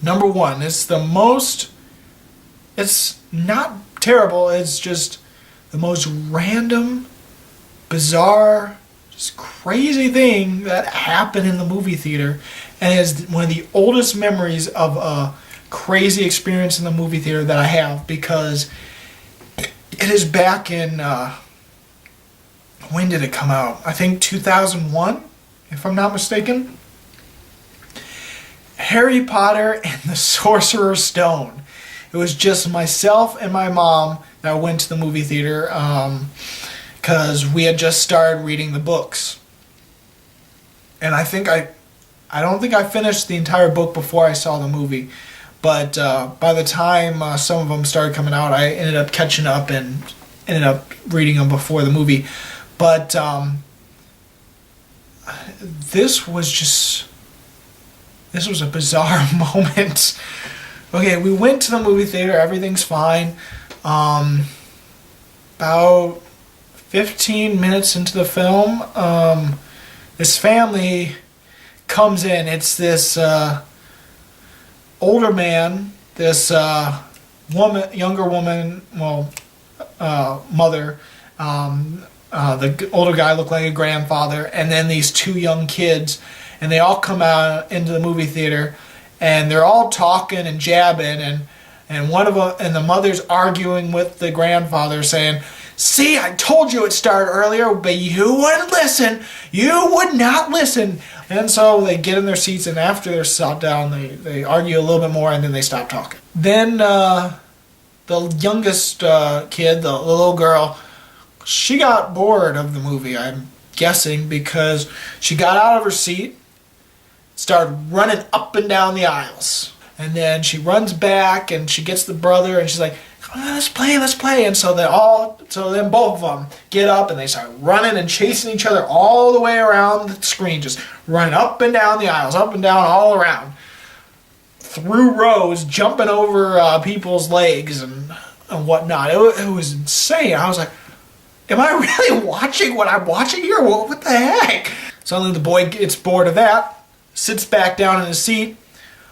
Number one, it's not terrible, it's just the most random, bizarre, just crazy thing that happened in the movie theater, and is one of the oldest memories of a crazy experience in the movie theater that I have, because it is back in, when did it come out? I think 2001, if I'm not mistaken. Harry Potter and the Sorcerer's Stone. It was just myself and my mom that went to the movie theater because we had just started reading the books. And I don't think I finished the entire book before I saw the movie. But by the time some of them started coming out, I ended up catching up and ended up reading them before the movie. But this was a bizarre moment. Okay, we went to the movie theater, everything's fine. About 15 minutes into the film, this family comes in. It's this older man, this younger woman, mother. The older guy looked like a grandfather, and then these two young kids, and they all come out into the movie theater, and they're all talking and jabbing, and one of them, and the mother's arguing with the grandfather, saying, "See, I told you it started earlier, but you wouldn't listen. You would not listen." And so they get in their seats, and after they're sat down, they argue a little bit more, and then they stop talking. Then the youngest kid, the little girl, she got bored of the movie, I'm guessing, because she got out of her seat, started running up and down the aisles. And then she runs back and she gets the brother and she's like, "Come on, let's play. And so then both of them get up and they start running and chasing each other all the way around the screen, just running up and down the aisles, up and down, all around. Through rows, jumping over people's legs and whatnot. It was insane. I was like, am I really watching what I'm watching here? What the heck? Suddenly the boy gets bored of that, sits back down in his seat,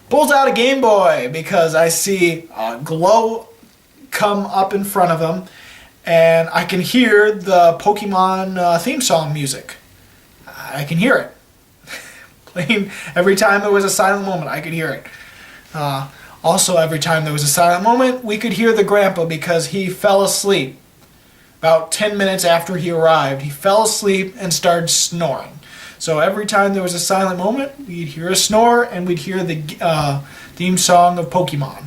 pulls out a Game Boy because I see a glow come up in front of him, and I can hear the Pokemon theme song music. I can hear it. Playing every time there was a silent moment, I could hear it. Also, every time there was a silent moment, we could hear the grandpa because he fell asleep. About 10 minutes after he arrived, he fell asleep and started snoring. So every time there was a silent moment, we'd hear a snore and we'd hear the theme song of Pokemon.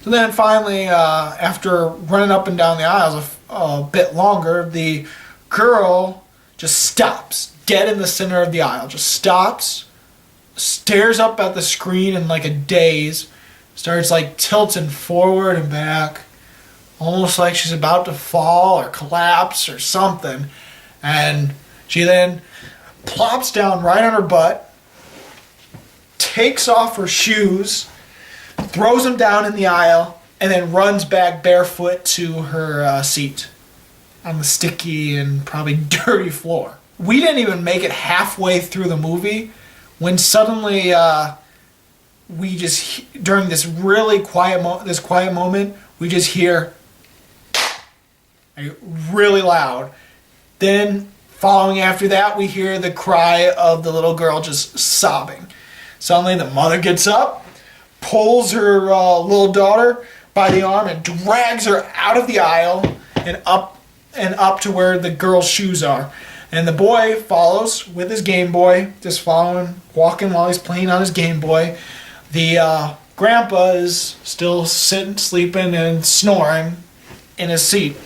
So then finally, after running up and down the aisles a bit longer, the girl just stops dead in the center of the aisle. Just stops, stares up at the screen in like a daze, starts like tilting forward and back, almost like she's about to fall or collapse or something. And she then plops down right on her butt, takes off her shoes, throws them down in the aisle, and then runs back barefoot to her seat on the sticky and probably dirty floor. We didn't even make it halfway through the movie when suddenly we just, during this really quiet moment, we just hear really loud. Then following after that, we hear the cry of the little girl just sobbing. Suddenly the mother gets up, pulls her little daughter by the arm and drags her out of the aisle and up to where the girl's shoes are. And the boy follows with his Game Boy, just following, walking while he's playing on his Game Boy. The grandpa is still sitting, sleeping, and snoring in his seat.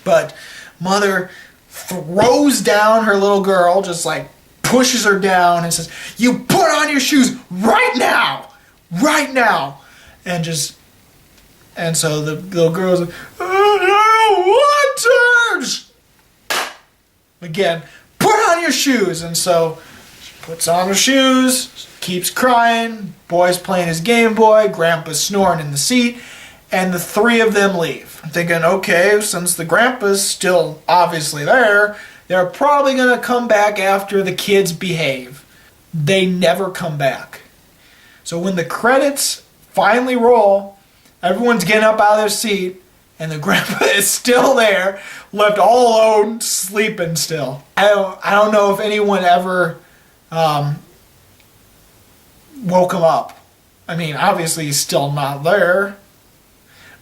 But mother throws down her little girl, just like pushes her down and says, "You put on your shoes right now! Right now!" And so the little girl's like, "I don't want to!" Again, put on your shoes. And so she puts on her shoes, keeps crying, boy's playing his Game Boy, grandpa's snoring in the seat, and the three of them leave. I'm thinking, okay, since the grandpa's still obviously there, they're probably going to come back after the kids behave. They never come back. So when the credits finally roll, everyone's getting up out of their seat, and the grandpa is still there, left all alone, sleeping still. I don't know if anyone ever woke him up. I mean, obviously he's still not there,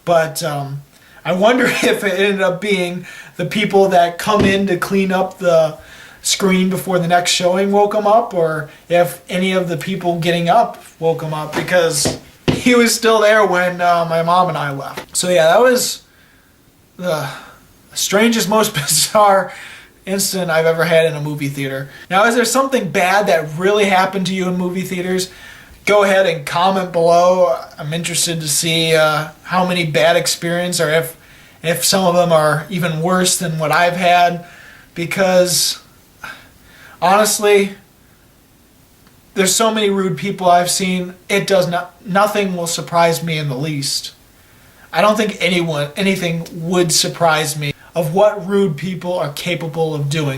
but I wonder if it ended up being the people that come in to clean up the screen before the next showing woke him up, or if any of the people getting up woke him up, because he was still there when my mom and I left. So yeah, that was the strangest, most bizarre incident I've ever had in a movie theater. Now, is there something bad that really happened to you in movie theaters? Go ahead and comment below. I'm interested to see how many bad experiences, or if some of them are even worse than what I've had, because honestly, there's so many rude people I've seen. It does nothing will surprise me in the least. I don't think anything would surprise me of what rude people are capable of doing.